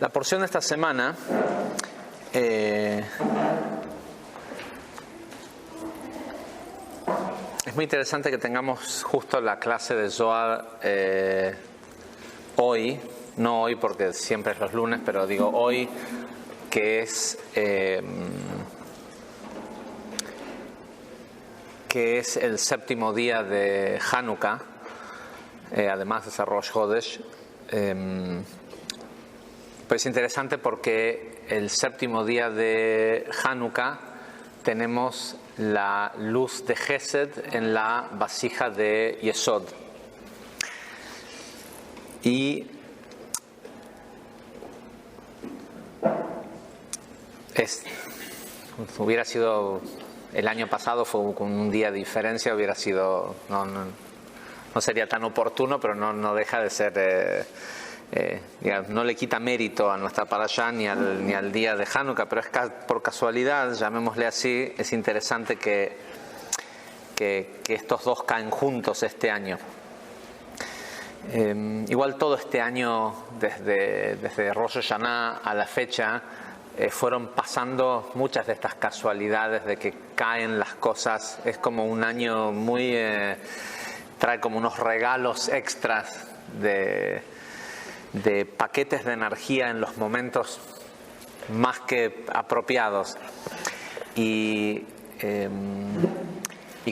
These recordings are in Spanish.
La porción de esta semana es muy interesante que tengamos justo la clase de Zohar hoy, no hoy porque siempre es los lunes, pero digo hoy, que es el séptimo día de Hanukkah, además de ser Rosh Chodesh. Pero es interesante porque el séptimo día de Hanukkah tenemos la luz de Gesed en la vasija de Yesod. Y hubiera sido, el año pasado fue con un día de diferencia, hubiera sido, no sería tan oportuno, pero no deja de ser, no le quita mérito a nuestra parashá ni al día de Hanukkah, pero es por casualidad, llamémosle así, es interesante que estos dos caen juntos este año. Igual todo este año, desde Rosh Hashanah a la fecha, fueron pasando muchas de estas casualidades de que caen las cosas. Es como un año muy... trae como unos regalos extras de paquetes de energía en los momentos más que apropiados. Y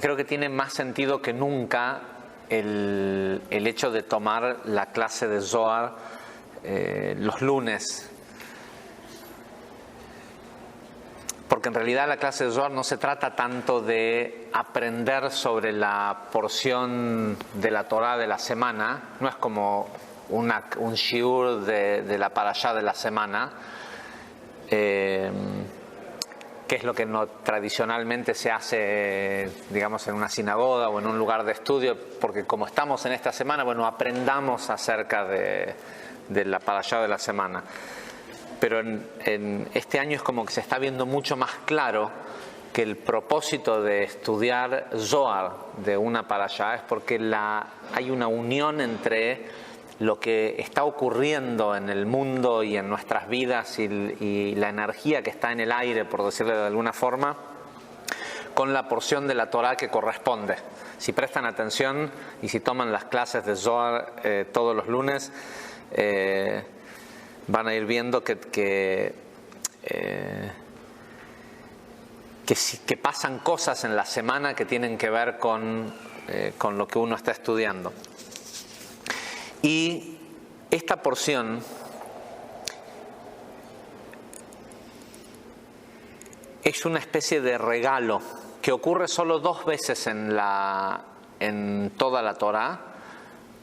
creo que tiene más sentido que nunca el hecho de tomar la clase de Zohar los lunes. Porque en realidad la clase de Zohar no se trata tanto de aprender sobre la porción de la Torah de la semana, no es como un shiur de la parashá de la semana, que es lo que tradicionalmente se hace, digamos, en una sinagoga o en un lugar de estudio, porque como estamos en esta semana, bueno, aprendamos acerca de la parashá de la semana. Pero en este año es como que se está viendo mucho más claro que el propósito de estudiar Zohar de una parashá es porque hay una unión entre lo que está ocurriendo en el mundo y en nuestras vidas y la energía que está en el aire, por decirlo de alguna forma, con la porción de la Torah que corresponde. Si prestan atención y si toman las clases de Zohar todos los lunes, van a ir viendo que pasan cosas en la semana que tienen que ver con lo que uno está estudiando. Y esta porción es una especie de regalo que ocurre solo 2 veces en toda la Torá,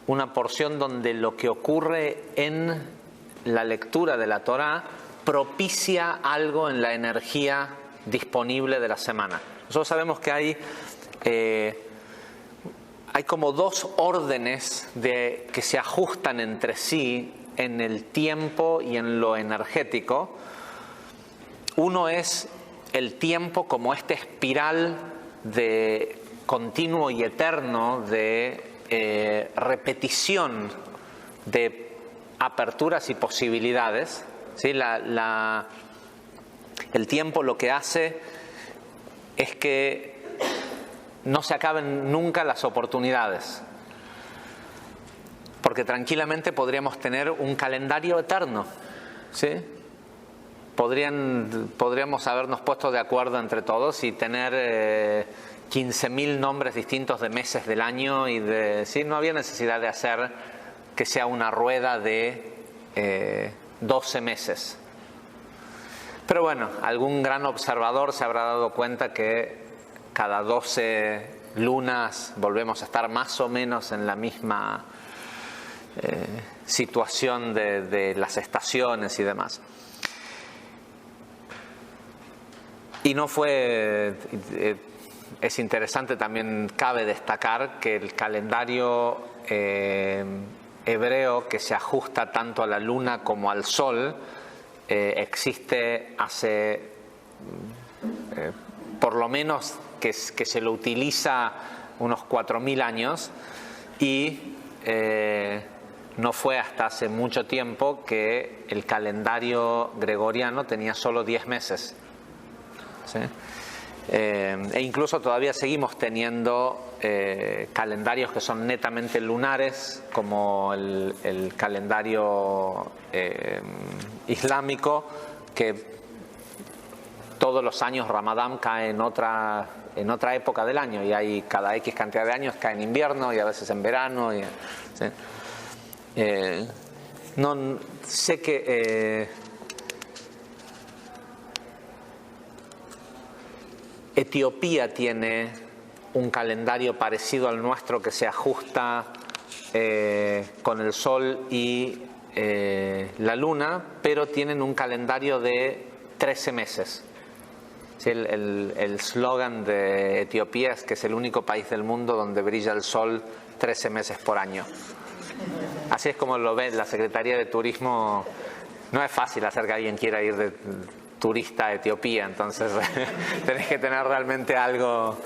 una porción donde lo que ocurre en la lectura de la Torá propicia algo en la energía disponible de la semana. Nosotros sabemos que hay como 2 órdenes que se ajustan entre sí en el tiempo y en lo energético. Uno es el tiempo como esta espiral de continuo y eterno de repetición de aperturas y posibilidades, ¿sí? El tiempo lo que hace es que no se acaben nunca las oportunidades, porque tranquilamente podríamos tener un calendario eterno, ¿sí? Podríamos habernos puesto de acuerdo entre todos y tener 15.000 nombres distintos de meses del año ¿sí? No había necesidad de hacer que sea una rueda de 12 meses. Pero bueno, algún gran observador se habrá dado cuenta que cada 12 lunas volvemos a estar más o menos en la misma situación de las estaciones y demás. Y no fue... es interesante, también cabe destacar que el calendario hebreo, que se ajusta tanto a la luna como al sol, existe hace por lo menos que se lo utiliza unos 4.000 años, y no fue hasta hace mucho tiempo que el calendario gregoriano tenía solo 10 meses. ¿Sí? E incluso todavía seguimos teniendo calendarios que son netamente lunares, como el calendario islámico, que todos los años Ramadán cae en otra época del año, y hay cada X cantidad de años cae en invierno y a veces en verano. ¿Sí? No sé que Etiopía tiene un calendario parecido al nuestro que se ajusta con el sol y la luna, pero tienen un calendario de 13 meses. Sí, el slogan de Etiopía es que es el único país del mundo donde brilla el sol 13 meses por año. Así es como lo ve la Secretaría de Turismo. No es fácil hacer que alguien quiera ir de turista a Etiopía, entonces tenés que tener realmente algo.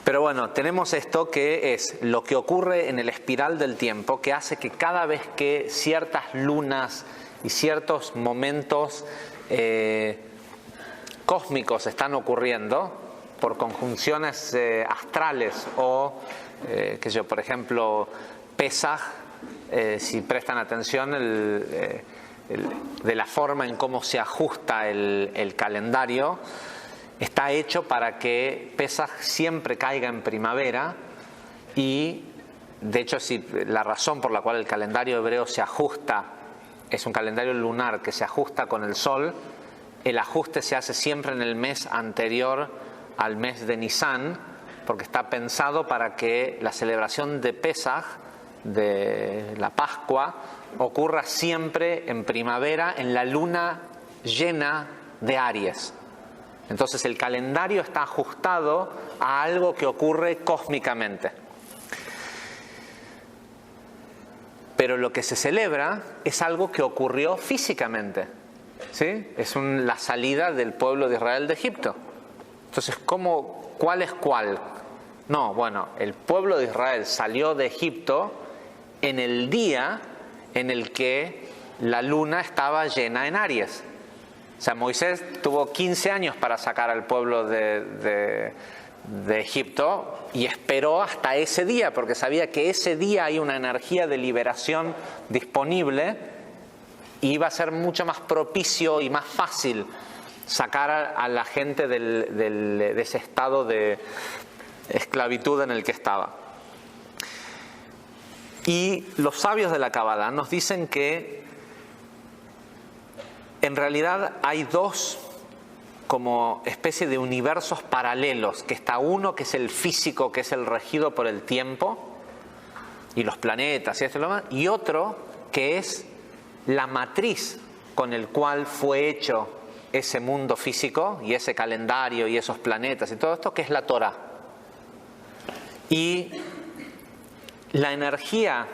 Pero bueno, tenemos esto que es lo que ocurre en el espiral del tiempo, que hace que cada vez que ciertas lunas y ciertos momentos cósmicos están ocurriendo por conjunciones astrales o, qué sé yo, por ejemplo, Pesaj, si prestan atención, de la forma en cómo se ajusta el calendario, está hecho para que Pesaj siempre caiga en primavera. Y de hecho, si la razón por la cual el calendario hebreo se ajusta es un calendario lunar que se ajusta con el sol, el ajuste se hace siempre en el mes anterior al mes de Nisan, porque está pensado para que la celebración de Pesaj, de la Pascua, ocurra siempre en primavera, en la luna llena de Aries. Entonces el calendario está ajustado a algo que ocurre cósmicamente. Pero lo que se celebra es algo que ocurrió físicamente. ¿Sí? Es la salida del pueblo de Israel de Egipto. Entonces, ¿cuál es cuál? No, bueno, el pueblo de Israel salió de Egipto en el día en el que la luna estaba llena en Aries. O sea, Moisés tuvo 15 años para sacar al pueblo de Egipto y esperó hasta ese día, porque sabía que ese día hay una energía de liberación disponible y iba a ser mucho más propicio y más fácil sacar a la gente de ese estado de esclavitud en el que estaba. Y los sabios de la Kabbalah nos dicen que en realidad hay dos como especie de universos paralelos, que está uno que es el físico, que es el regido por el tiempo y los planetas y esto y lo demás, y otro que es la matriz con el cual fue hecho ese mundo físico y ese calendario y esos planetas y todo esto, que es la Torá. Y la energía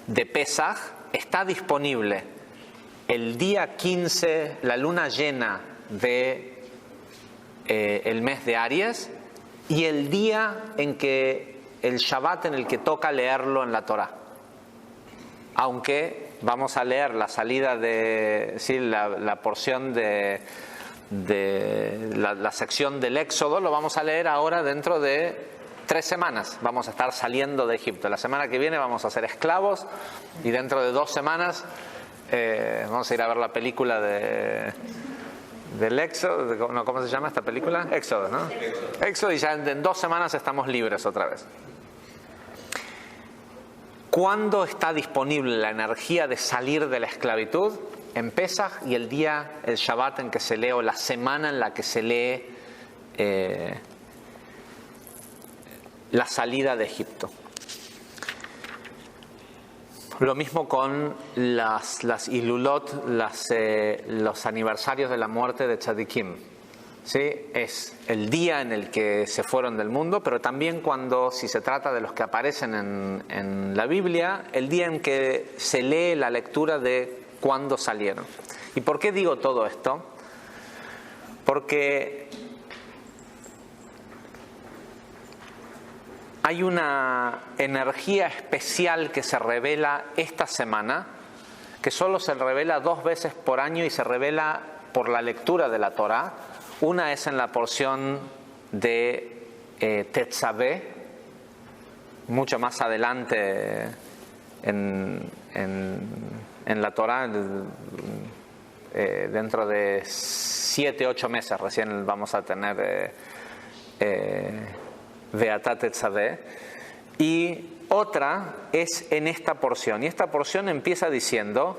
de Pesaj está disponible el día 15, la luna llena de el mes de Aries, y el día en que el Shabbat en el que toca leerlo en la Torá. Aunque vamos a leer la salida de, sí, la porción de la sección del Éxodo, lo vamos a leer ahora dentro de 3 semanas. Vamos a estar saliendo de Egipto. La semana que viene vamos a ser esclavos y dentro de 2 semanas vamos a ir a ver la película del Éxodo. No, ¿cómo se llama esta película? Éxodo, ¿no? Éxodo, y ya en 2 semanas estamos libres otra vez. ¿Cuándo está disponible la energía de salir de la esclavitud? En Pesaj y el Shabbat en que se lee, o la semana en la que se lee la salida de Egipto. Lo mismo con las Ilulot, los aniversarios de la muerte de Tzadikim. ¿Sí? Es el día en el que se fueron del mundo, pero también si se trata de los que aparecen en la Biblia, el día en que se lee la lectura de cuándo salieron. ¿Y por qué digo todo esto? Porque hay una energía especial que se revela esta semana, que solo se revela 2 veces por año y se revela por la lectura de la Torá. Una es en la porción de Tetzavé, mucho más adelante en la Torá, dentro de 7-8 meses recién vamos a tener Beatá Tetzavé. Y otra es en esta porción, y esta porción empieza diciendo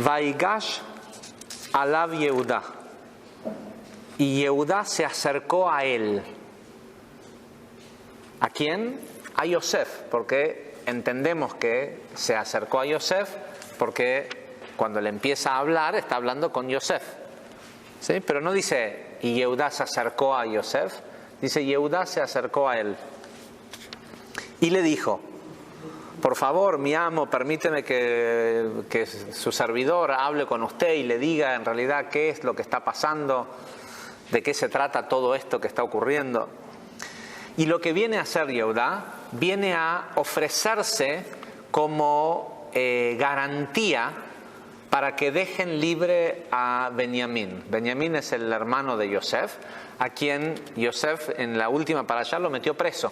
Vaigash alav Yehudá, y Yehudá se acercó a él. ¿A quién? A Yosef, porque entendemos que se acercó a Yosef porque cuando le empieza a hablar está hablando con Yosef, ¿sí? Pero no dice y Yehudá se acercó a Yosef, dice Yehudá se acercó a él y le dijo: por favor, mi amo, permíteme que su servidor hable con usted y le diga en realidad qué es lo que está pasando, de qué se trata todo esto que está ocurriendo. Y lo que viene a hacer Yehudá, viene a ofrecerse como garantía para que dejen libre a Benjamín. Benjamín es el hermano de Yosef, a quien Yosef en la última parashá lo metió preso.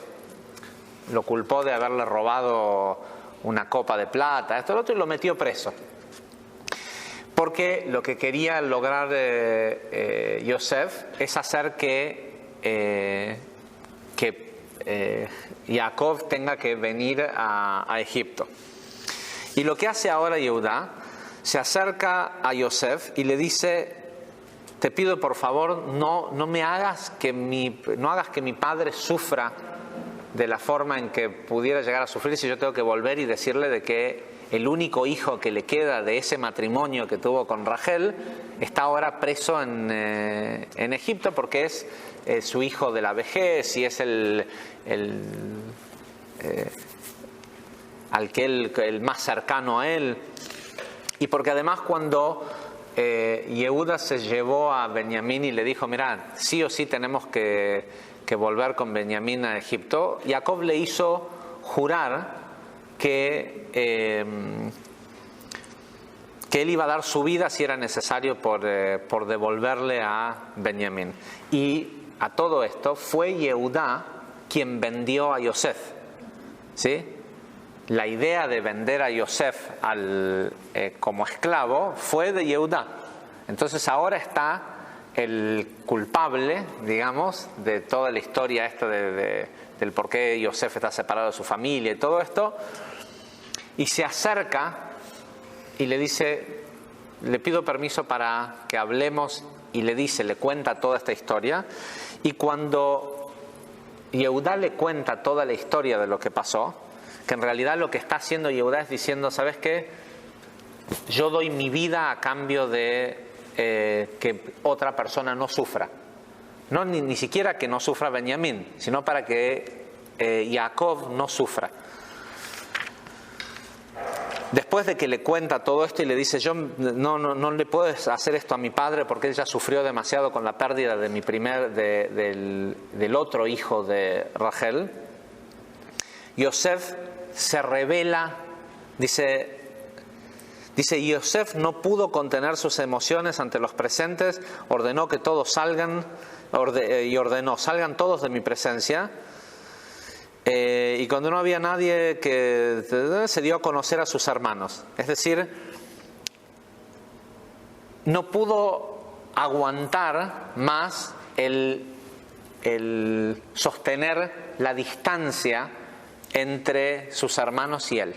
Lo culpó de haberle robado una copa de plata, esto y lo otro, y lo metió preso. Porque lo que quería lograr Yosef es hacer que Jacob tenga que venir a Egipto. Y lo que hace ahora Yehudá, se acerca a Yosef y le dice: te pido por favor, no hagas que mi padre sufra de la forma en que pudiera llegar a sufrir si yo tengo que volver y decirle de que el único hijo que le queda de ese matrimonio que tuvo con Rachel está ahora preso en Egipto porque es su hijo de la vejez y es el más cercano a él. Y porque además cuando Yehudá se llevó a Benjamín y le dijo: mira, sí o sí tenemos que volver con Benjamín a Egipto, Jacob le hizo jurar que él iba a dar su vida si era necesario por devolverle a Benjamín. Y a todo esto fue Yehudá quien vendió a Yosef, ¿sí? La idea de vender a Yosef como esclavo fue de Yehudá. Entonces ahora está el culpable, digamos, de toda la historia esta del por qué Yosef está separado de su familia y todo esto, y se acerca y le dice: le pido permiso para que hablemos, y le cuenta toda esta historia. Y cuando Yehudá le cuenta toda la historia de lo que pasó, que en realidad lo que está haciendo Yehudá es diciendo: ¿sabes qué? Yo doy mi vida a cambio de que otra persona no sufra. No, ni siquiera que no sufra Benjamín, sino para que Jacob no sufra. Después de que le cuenta todo esto y le dice: yo no le puedes hacer esto a mi padre porque él ya sufrió demasiado con la pérdida de del otro hijo de Rachel. Yosef se revela, dice Yosef no pudo contener sus emociones ante los presentes, ordenó que todos salgan todos de mi presencia. Y cuando no había nadie, se dio a conocer a sus hermanos. Es decir, no pudo aguantar más el sostener la distancia entre sus hermanos y él.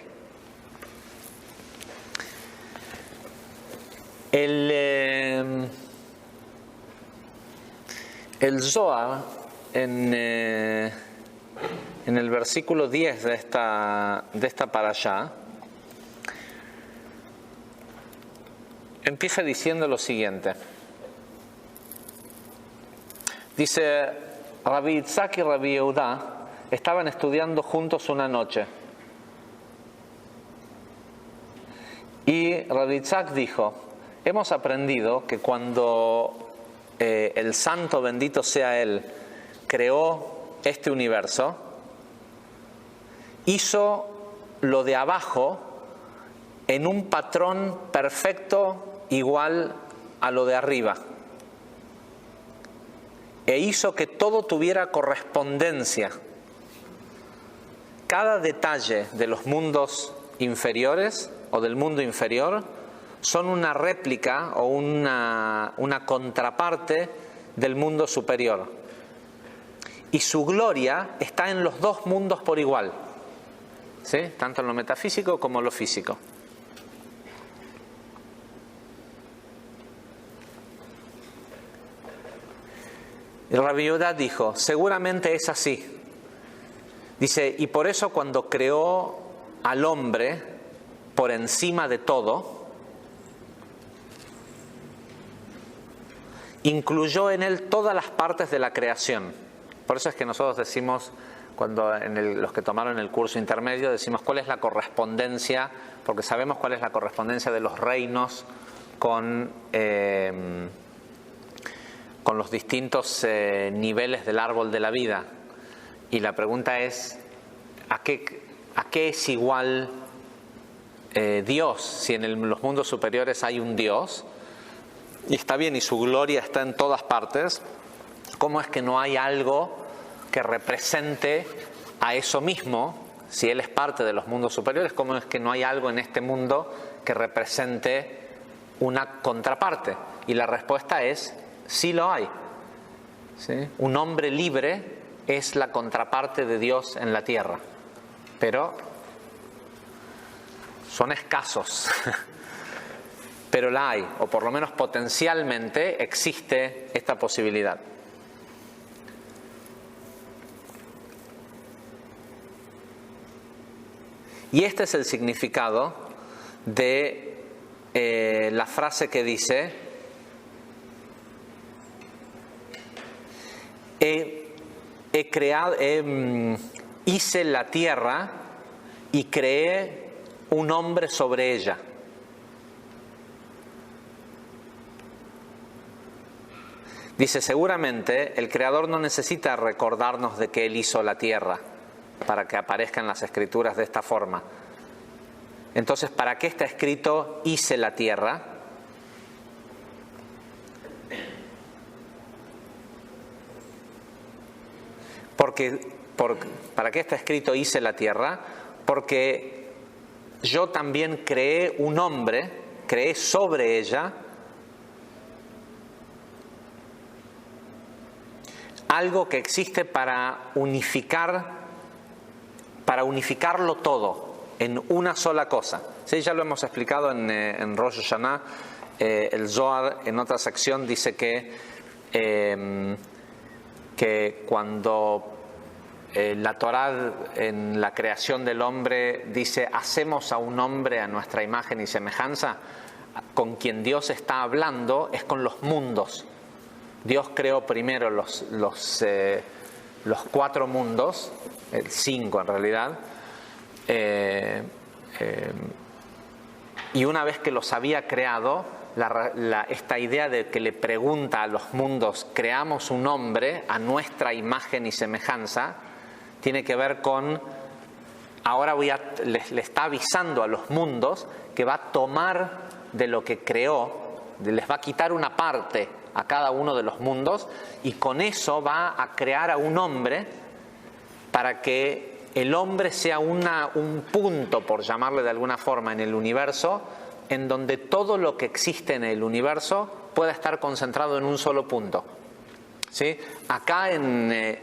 El Zohar en el versículo 10 de esta parashá empieza diciendo lo siguiente. Dice: Rabbi Itzhak y Rabbi Yehudá estaban estudiando juntos una noche. Y Rabbi Itzhak dijo: hemos aprendido que cuando el santo bendito sea él creó este universo, hizo lo de abajo en un patrón perfecto igual a lo de arriba. E hizo que todo tuviera correspondencia. Cada detalle de los mundos inferiores o del mundo inferior son una réplica o una contraparte del mundo superior. Y su gloria está en los dos mundos por igual, ¿sí? Tanto en lo metafísico como en lo físico. Y Rabbi Yehuda dijo, seguramente es así. Dice, y por eso cuando creó al hombre por encima de todo, incluyó en él todas las partes de la creación. Por eso es que nosotros decimos, cuando los que tomaron el curso intermedio, decimos cuál es la correspondencia, porque sabemos cuál es la correspondencia de los reinos con los distintos niveles del árbol de la vida. Y la pregunta es, ¿a qué es igual Dios? Si en los mundos superiores hay un Dios, y está bien, y su gloria está en todas partes, ¿cómo es que no hay algo que represente a eso mismo? Si Él es parte de los mundos superiores, ¿cómo es que no hay algo en este mundo que represente una contraparte? Y la respuesta es, sí lo hay. ¿Sí? Un hombre libre es la contraparte de Dios en la tierra, pero son escasos. Pero la hay, o por lo menos potencialmente existe esta posibilidad. Y este es el significado de la frase que dice: hice la tierra y creé un hombre sobre ella. Dice, seguramente el Creador no necesita recordarnos de que Él hizo la tierra para que aparezca en las Escrituras de esta forma. Entonces, ¿para qué está escrito hice la tierra? ¿Para qué está escrito hice la tierra? Porque yo también creé un hombre, creé sobre ella algo que existe para unificarlo todo en una sola cosa. Sí, ya lo hemos explicado en Rosh Hashanah. El Zohar en otra sección dice que cuando la Torá en la creación del hombre dice hacemos a un hombre a nuestra imagen y semejanza, con quien Dios está hablando es con los mundos. Dios creó primero los 4 mundos, 5 en realidad, y una vez que los había creado, esta idea de que le pregunta a los mundos, creamos un hombre a nuestra imagen y semejanza, tiene que ver con, ahora le está avisando a los mundos que va a tomar de lo que creó, les va a quitar una parte a cada uno de los mundos, y con eso va a crear a un hombre para que el hombre sea un punto, por llamarle de alguna forma, en el universo, en donde todo lo que existe en el universo pueda estar concentrado en un solo punto. ¿Sí? Acá en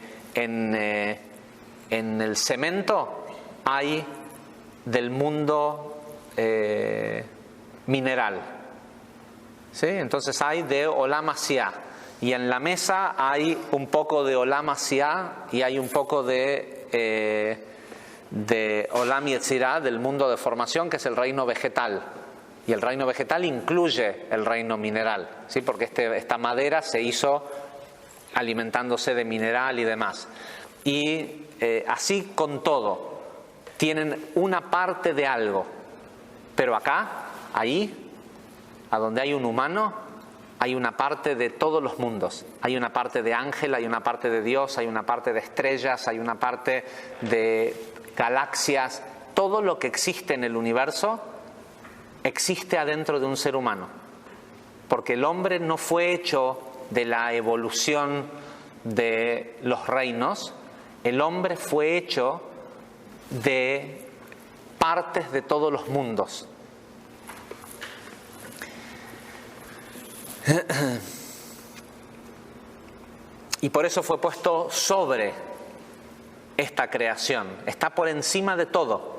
el cemento hay del mundo mineral. ¿Sí? Entonces hay de Olam Asiá, y en la mesa hay un poco de Olam Asiá y hay un poco de Olam Yetzirah, del mundo de formación, que es el reino vegetal, y el reino vegetal incluye el reino mineral, ¿sí? Porque esta madera se hizo alimentándose de mineral y demás, y así con todo tienen una parte de algo, pero acá, ahí a donde hay un humano, hay una parte de todos los mundos. Hay una parte de ángel, hay una parte de Dios, hay una parte de estrellas, hay una parte de galaxias, todo lo que existe en el universo existe adentro de un ser humano. Porque el hombre no fue hecho de la evolución de los reinos, el hombre fue hecho de partes de todos los mundos. Y por eso fue puesto sobre esta creación, está por encima de todo.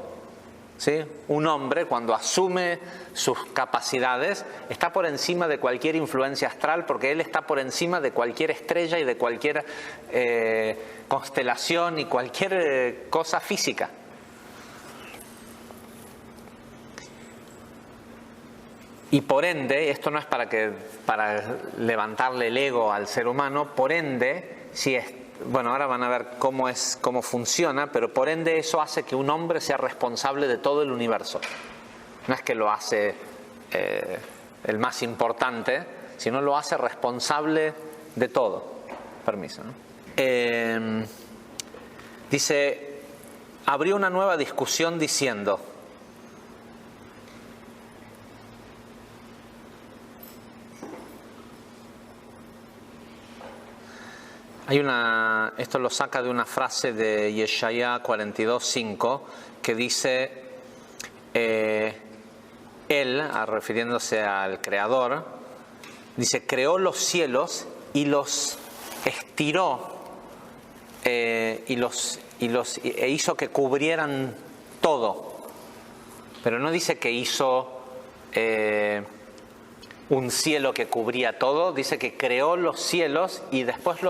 ¿Sí? Un hombre, cuando asume sus capacidades, está por encima de cualquier influencia astral, porque él está por encima de cualquier estrella y de cualquier constelación y cualquier cosa física. Y por ende, esto no es para levantarle el ego al ser humano, por ende, bueno, ahora van a ver cómo funciona, pero por ende eso hace que un hombre sea responsable de todo el universo. No es que lo hace el más importante, sino lo hace responsable de todo. Permiso, ¿no? Dice, abrió una nueva discusión diciendo: esto lo saca de una frase de Yeshaya 42:5 que dice, él, refiriéndose al Creador, dice, creó los cielos y los estiró e hizo que cubrieran todo. Pero no dice que hizo un cielo que cubría todo, dice que creó los cielos y después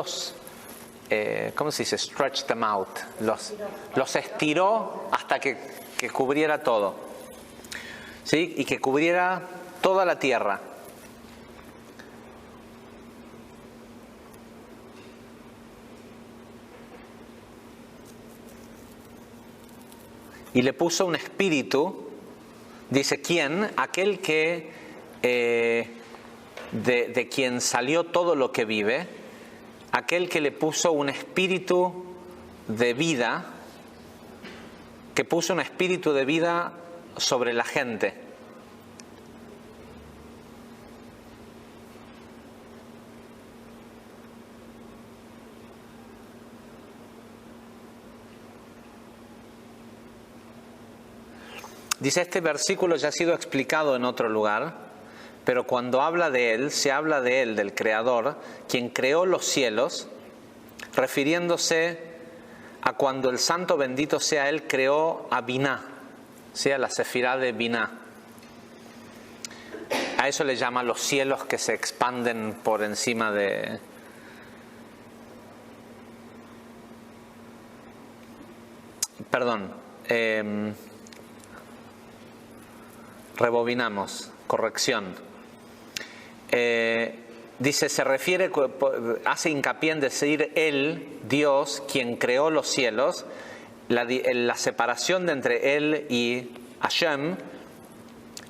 ¿cómo se dice? Stretch them out. Los estiró hasta que cubriera todo. ¿Sí? Y que cubriera toda la tierra. Y le puso un espíritu, dice, ¿quién? Aquel que de quien salió todo lo que vive, aquel que le puso un espíritu de vida, que puso un espíritu de vida sobre la gente. Dice, este versículo ya ha sido explicado en otro lugar, pero cuando habla de él, se habla de él, del Creador, quien creó los cielos, refiriéndose a cuando el Santo bendito sea él, creó a Biná, ¿sí? A la Sefirá de Biná. A eso le llama los cielos que se expanden por encima de... Perdón, rebobinamos, corrección. Dice, se refiere, hace hincapié en decir él, Dios, quien creó los cielos, la separación de entre él y Hashem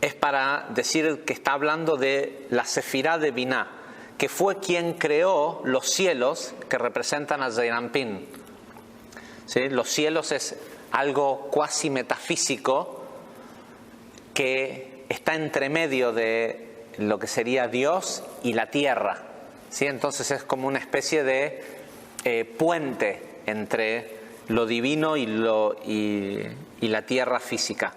es para decir que está hablando de la Sefirá de Biná, que fue quien creó los cielos que representan a Zeir Anpin. ¿Sí? Los cielos es algo cuasi metafísico que está entre medio de lo que sería Dios y la tierra, ¿sí? Entonces es como una especie de puente entre lo divino y la tierra física.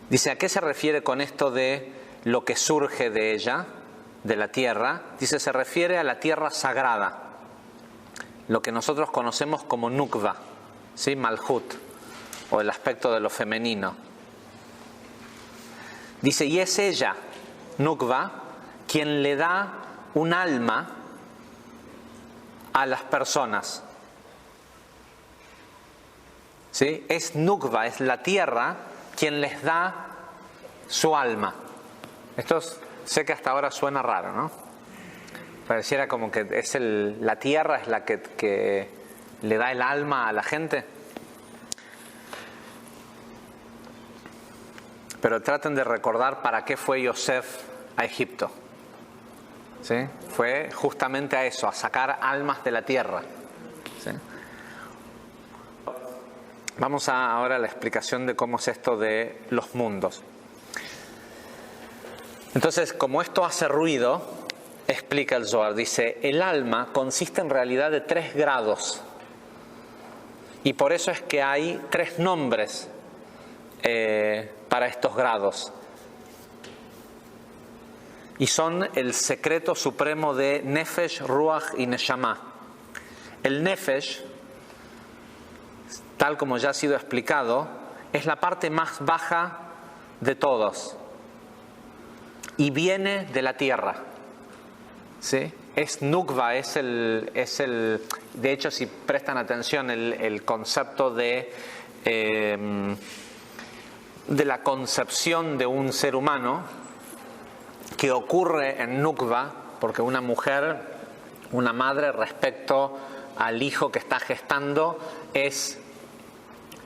Dice, ¿a qué se refiere con esto de lo que surge de ella, de la tierra? Dice, se refiere a la tierra sagrada, lo que nosotros conocemos como Nukva, ¿sí? Malhut, o el aspecto de lo femenino. Dice, y es ella, Nukva, quien le da un alma a las personas. ¿Sí? Es Nukva, es la tierra quien les da su alma. Esto sé que hasta ahora suena raro, ¿no? Pareciera como que es la tierra es la que le da el alma a la gente. Pero traten de recordar para qué fue Yosef a Egipto. ¿sí? Fue justamente a eso, a sacar almas de la tierra, ¿sí? Vamos ahora a la explicación de cómo es esto de los mundos. Entonces, como esto hace ruido, explica el Zohar, dice, el alma consiste en realidad de 3 grados. Y por eso es que hay 3 nombres para estos grados. Y son el secreto supremo de Nefesh, Ruach y Neshama. El Nefesh, tal como ya ha sido explicado, es la parte más baja de todos y viene de la tierra, ¿sí? Es Nukva, de hecho, si prestan atención, el concepto de la concepción de un ser humano que ocurre en Nukva, porque una mujer, una madre, respecto al hijo que está gestando, es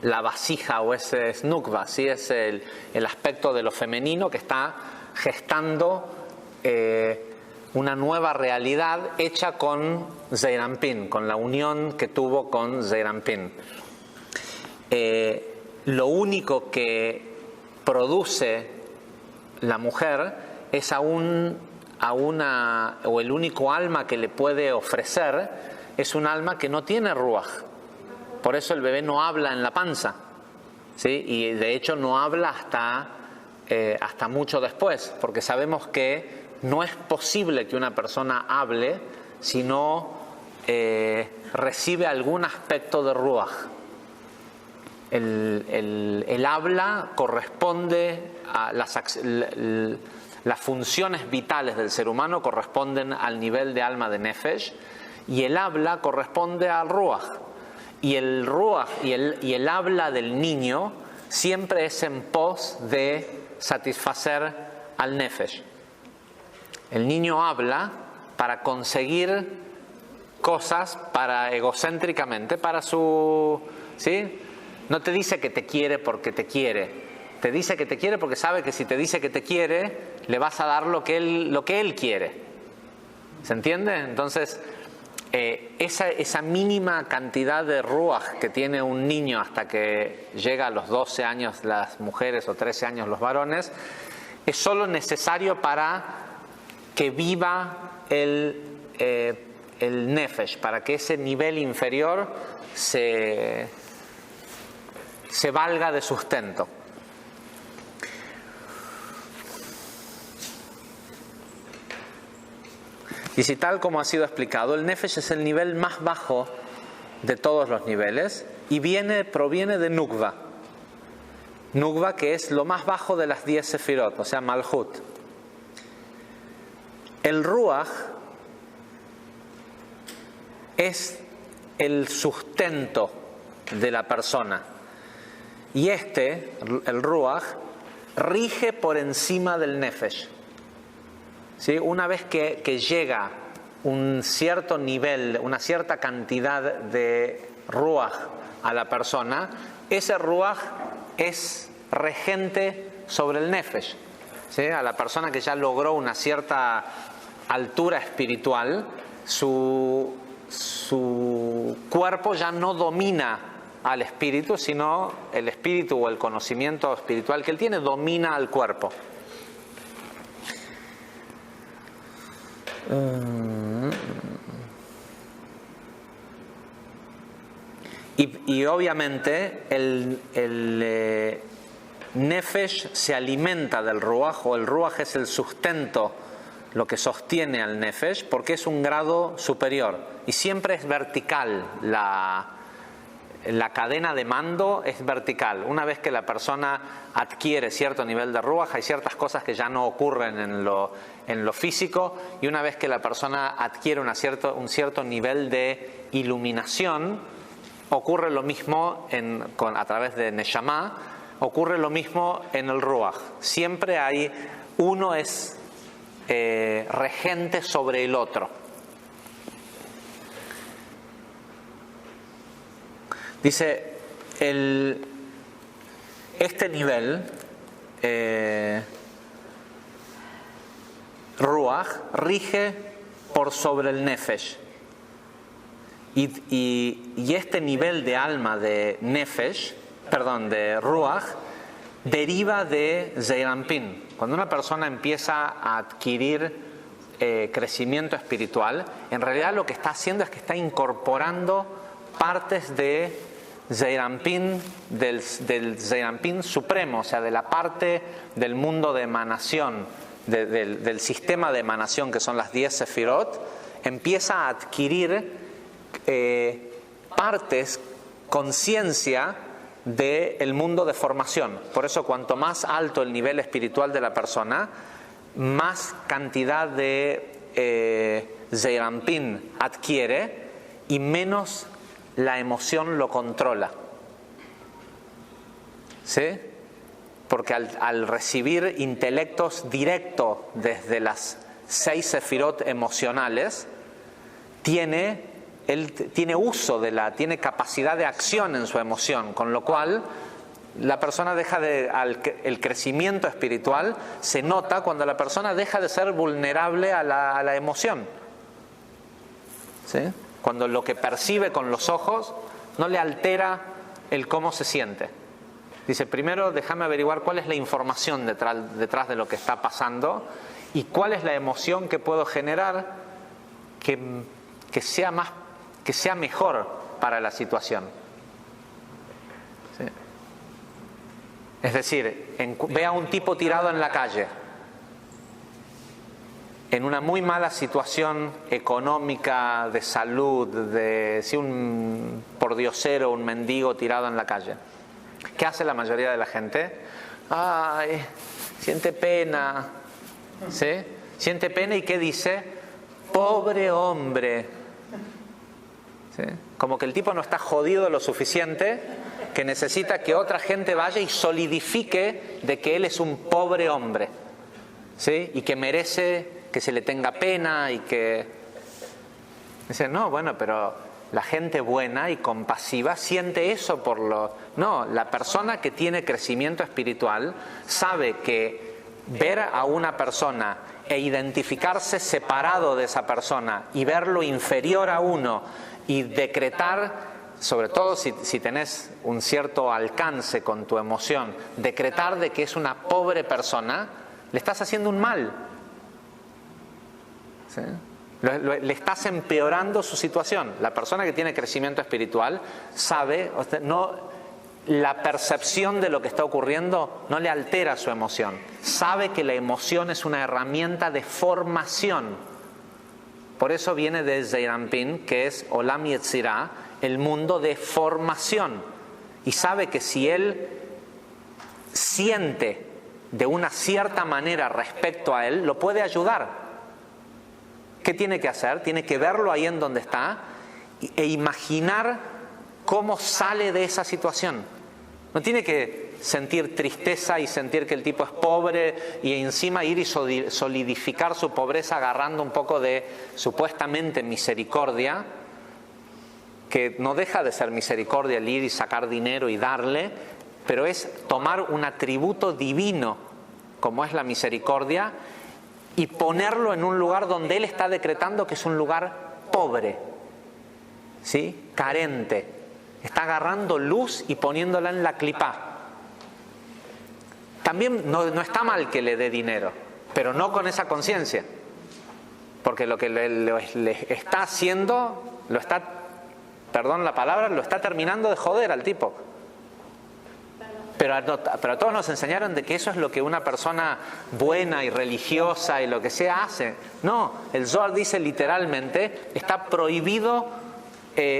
la vasija o es Nukva, ¿sí? Es el aspecto de lo femenino que está gestando una nueva realidad hecha con Zeir Anpin, con la unión que tuvo con Zeir Anpin. Lo único que produce la mujer es o el único alma que le puede ofrecer es un alma que no tiene ruaj. Por eso el bebé no habla en la panza, ¿sí? Y de hecho no habla hasta mucho después, porque sabemos que no es posible que una persona hable si no recibe algún aspecto de ruaj. El habla corresponde a las funciones vitales del ser humano corresponden al nivel de alma de Nefesh, y el habla corresponde al ruaj. Y el ruaj y el habla del niño siempre es en pos de satisfacer al Nefesh. El niño habla para conseguir cosas, egocéntricamente, para su... ¿sí? No te dice que te quiere porque te quiere. Te dice que te quiere porque sabe que si te dice que te quiere, le vas a dar lo que él quiere. ¿Se entiende? Entonces, esa mínima cantidad de ruaj que tiene un niño hasta que llega a los 12 años las mujeres o 13 años los varones, es solo necesario para que viva el nefesh, para que ese nivel inferior se valga de sustento. Y si tal como ha sido explicado, el nefesh es el nivel más bajo de todos los niveles y proviene de Nukva. Nukva, que es lo más bajo de las 10 sefirot, o sea, Malhut. El Ruach es el sustento de la persona. Y el Ruach, rige por encima del Nefesh. ¿Sí? Una vez que llega un cierto nivel, una cierta cantidad de Ruach a la persona, ese Ruach es regente sobre el Nefesh. ¿Sí? A la persona que ya logró una cierta altura espiritual, su cuerpo ya no domina al espíritu, sino el espíritu o el conocimiento espiritual que él tiene domina al cuerpo. Y obviamente el Nefesh se alimenta del Ruach, o el Ruach es el sustento, lo que sostiene al Nefesh, porque es un grado superior y siempre es vertical. La cadena de mando es vertical. Una vez que la persona adquiere cierto nivel de Ruach, hay ciertas cosas que ya no ocurren en lo físico, y una vez que la persona adquiere un cierto nivel de iluminación, ocurre lo mismo a través de Neshama, ocurre lo mismo en el Ruach. Siempre uno es regente sobre el otro. Dice, este nivel, Ruach, Ruach rige por sobre el Nefesh. Y este nivel de alma de Nefesh, de Ruach, deriva de Zeir Anpin. Cuando una persona empieza a adquirir crecimiento espiritual, en realidad lo que está haciendo es que está incorporando partes de Zeir Anpin, del Zeir Anpin supremo, o sea, de la parte del mundo de emanación, del sistema de emanación que son las 10 Sefirot, empieza a adquirir partes, conciencia del mundo de formación. Por eso, cuanto más alto el nivel espiritual de la persona, más cantidad de Zeir Anpin adquiere y menos la emoción lo controla. ¿Sí? Porque al recibir intelectos directos desde las 6 sefirot emocionales, él tiene uso tiene capacidad de acción en su emoción, con lo cual la persona el crecimiento espiritual se nota cuando la persona deja de ser vulnerable a la emoción. ¿Sí? Cuando lo que percibe con los ojos no le altera el cómo se siente. Dice, primero déjame averiguar cuál es la información detrás de lo que está pasando y cuál es la emoción que puedo generar que sea mejor para la situación. ¿Sí? Es decir, ve a un tipo tirado en la calle, en una muy mala situación económica, de salud, un pordiosero, un mendigo tirado en la calle. ¿Qué hace la mayoría de la gente? ¡Ay! Siente pena. ¿Sí? Siente pena y ¿qué dice? ¡Pobre hombre! ¿Sí? Como que el tipo no está jodido lo suficiente que necesita que otra gente vaya y solidifique de que él es un pobre hombre. ¿Sí? Y que merece que se le tenga pena y que... Dice, no, bueno, pero la gente buena y compasiva siente eso No, la persona que tiene crecimiento espiritual sabe que ver a una persona e identificarse separado de esa persona y verlo inferior a uno y decretar, sobre todo si tenés un cierto alcance con tu emoción, decretar de que es una pobre persona, le estás haciendo un mal. ¿Sí? Le estás empeorando su situación. La persona que tiene crecimiento espiritual sabe, la percepción de lo que está ocurriendo no le altera su emoción. Sabe que la emoción es una herramienta de formación. Por eso viene de Zeir Anpin, que es Olam Yetzirah, el mundo de formación. Y sabe que si él siente de una cierta manera respecto a él, lo puede ayudar. ¿Qué tiene que hacer? Tiene que verlo ahí en donde está e imaginar cómo sale de esa situación. No tiene que sentir tristeza y sentir que el tipo es pobre y encima ir y solidificar su pobreza agarrando un poco de supuestamente misericordia, que no deja de ser misericordia el ir y sacar dinero y darle, pero es tomar un atributo divino como es la misericordia y ponerlo en un lugar donde él está decretando que es un lugar pobre, ¿sí? Carente. Está agarrando luz y poniéndola en la clipá. También no está mal que le dé dinero, pero no con esa conciencia. Porque lo que le está haciendo, perdón la palabra, lo está terminando de joder al tipo. Pero a todos nos enseñaron de que eso es lo que una persona buena y religiosa y lo que sea hace. No, el Zohar dice literalmente, está prohibido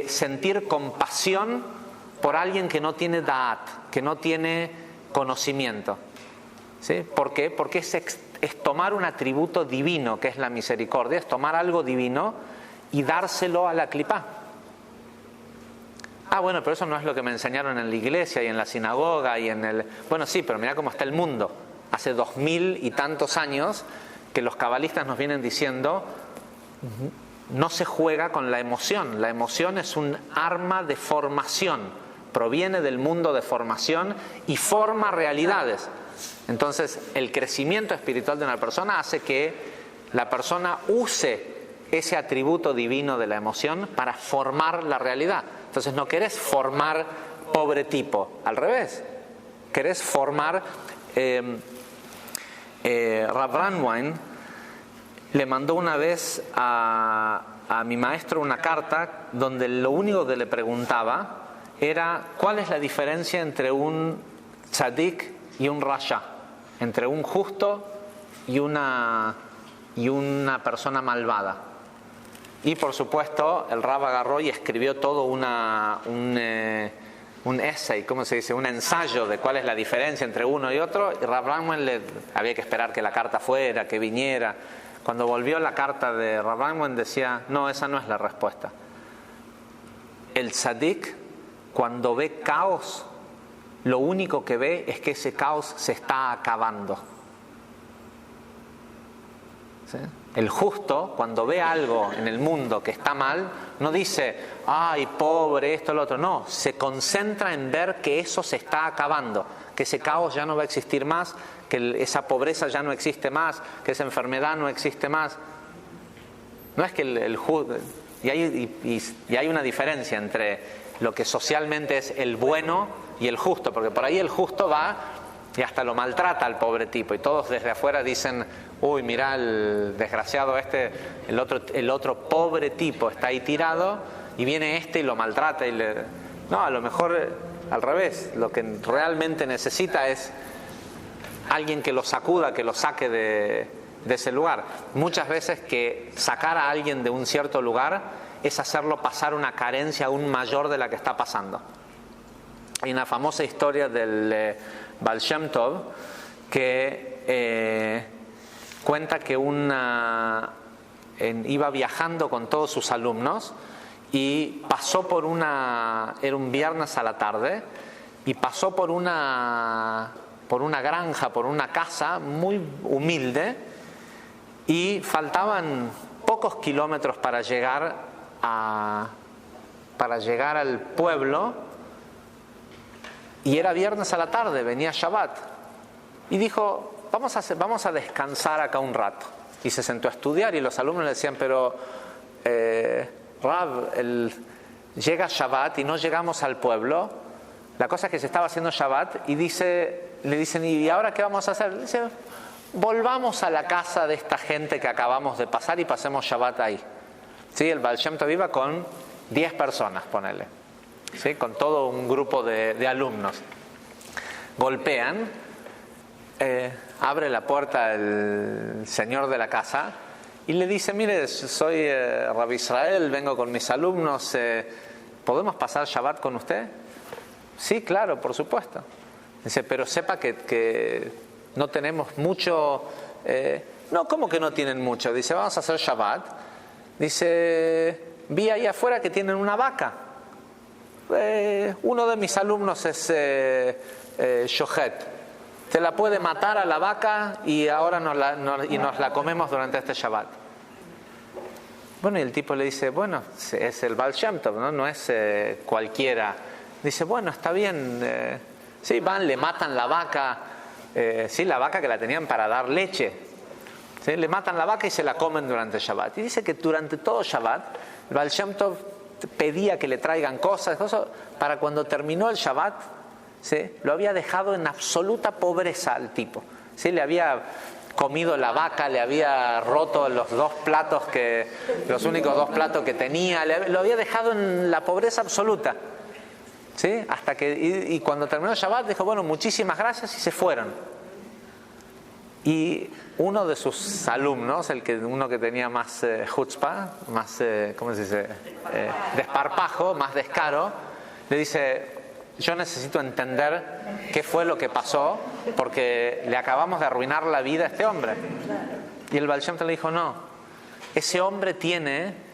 sentir compasión por alguien que no tiene da'at, que no tiene conocimiento. ¿Sí? ¿Por qué? Porque es tomar un atributo divino, que es la misericordia, es tomar algo divino y dárselo a la clipá. Bueno, pero eso no es lo que me enseñaron en la iglesia y en la sinagoga y en el... Bueno, sí, pero mira cómo está el mundo. Hace 2000 y tantos años que los cabalistas nos vienen diciendo, no se juega con la emoción. La emoción es un arma de formación. Proviene del mundo de formación y forma realidades. Entonces, el crecimiento espiritual de una persona hace que la persona use ese atributo divino de la emoción para formar la realidad. Entonces no querés formar pobre tipo, al revés. Querés formar... Rav Ranwein le mandó una vez a mi maestro una carta donde lo único que le preguntaba era cuál es la diferencia entre un tzadik y un rasha, entre un justo y una persona malvada. Y por supuesto el Rav agarró y escribió todo un essay, ¿cómo se dice? Un ensayo de cuál es la diferencia entre uno y otro. Y Rav Ranwein había que esperar que la carta fuera, que viniera. Cuando volvió la carta de Rav Ranwein decía, no, esa no es la respuesta. El tzadik, cuando ve caos, lo único que ve es que ese caos se está acabando. ¿Sí? El justo, cuando ve algo en el mundo que está mal, no dice, ay, pobre, esto, lo otro. No, se concentra en ver que eso se está acabando, que ese caos ya no va a existir más, que esa pobreza ya no existe más, que esa enfermedad no existe más. No es que el justo... Y hay una diferencia entre lo que socialmente es el bueno y el justo, porque por ahí el justo va y hasta lo maltrata al pobre tipo, y todos desde afuera dicen, uy, mirá el desgraciado el otro pobre tipo está ahí tirado, y viene este y lo maltrata y le... No, a lo mejor al revés, lo que realmente necesita es alguien que lo sacuda, que lo saque de ese lugar. Muchas veces que sacar a alguien de un cierto lugar es hacerlo pasar una carencia aún mayor de la que está pasando. Hay una famosa historia del Baal Shem Tov que cuenta que iba viajando con todos sus alumnos y pasó por era un viernes a la tarde, y pasó por una granja, por una casa muy humilde, y faltaban pocos kilómetros para llegar al pueblo, y era viernes a la tarde, venía Shabbat, y dijo, vamos a descansar acá un rato, y se sentó a estudiar, y los alumnos le decían, pero Rav, llega Shabbat y no llegamos al pueblo. La cosa es que se estaba haciendo Shabbat, y le dicen, ¿y ahora qué vamos a hacer? Dice, volvamos a la casa de esta gente que acabamos de pasar y pasemos Shabbat ahí. ¿Sí? El Baal Shem Tov iba con 10 personas, ponele, ¿sí? Con todo un grupo de alumnos. Golpean, abre la puerta el señor de la casa y le dice, mire, soy Rav Israel, vengo con mis alumnos, ¿podemos pasar Shabbat con usted? Sí, claro, por supuesto. Dice, pero sepa que no tenemos mucho... no, ¿cómo que no tienen mucho? Dice, vamos a hacer Shabbat. Dice, vi ahí afuera que tienen una vaca. Uno de mis alumnos es Shohet. Te la puede matar a la vaca y ahora nos la comemos durante este Shabbat. Bueno, y el tipo le dice, bueno, es el Baal Shem Tov, no es cualquiera. Dice, bueno, está bien. Sí, van, le matan la vaca. Sí, la vaca que la tenían para dar leche. ¿Sí? Le matan la vaca y se la comen durante Shabbat. Y dice que durante todo Shabbat, el Baal Shem Tov pedía que le traigan cosas para cuando terminó el Shabbat, ¿sí? Lo había dejado en absoluta pobreza al tipo. ¿Sí? Le había comido la vaca, le había roto los únicos dos platos que tenía, lo había dejado en la pobreza absoluta. ¿Sí? Hasta que, y cuando terminó el Shabbat dijo, bueno, muchísimas gracias, y se fueron. Y uno de sus alumnos, uno que tenía más chutzpah, más, ¿cómo se dice? Desparpajo, más descaro, le dice, yo necesito entender qué fue lo que pasó, porque le acabamos de arruinar la vida a este hombre. Y el Baal Shem Tov le dijo, no, ese hombre tiene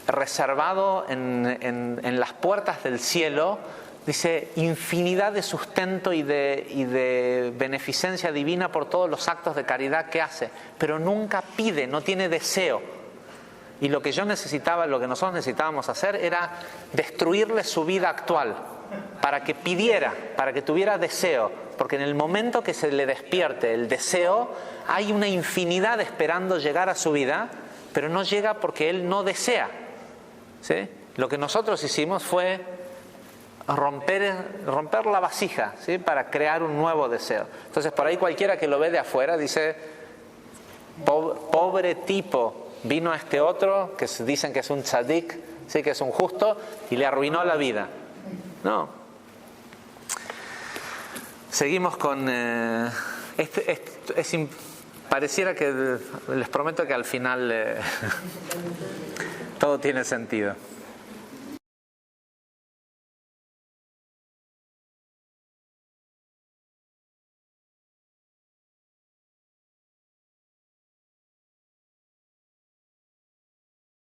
reservado en las puertas del cielo, dice, infinidad de sustento y de beneficencia divina por todos los actos de caridad que hace, pero nunca pide, no tiene deseo. Y lo que nosotros necesitábamos hacer era destruirle su vida actual. para que pidiera, para que tuviera deseo, porque en el momento que se le despierte el deseo, hay una infinidad esperando llegar a su vida, pero no llega porque él no desea, ¿sí? Lo que nosotros hicimos fue romper la vasija, ¿sí? Para crear un nuevo deseo. Entonces, por ahí cualquiera que lo ve de afuera dice, pobre tipo, vino a este otro, que dicen que es un tzadik, ¿sí? Que es un justo, y le arruinó la vida. No. Seguimos con... pareciera que les prometo que al final todo tiene sentido.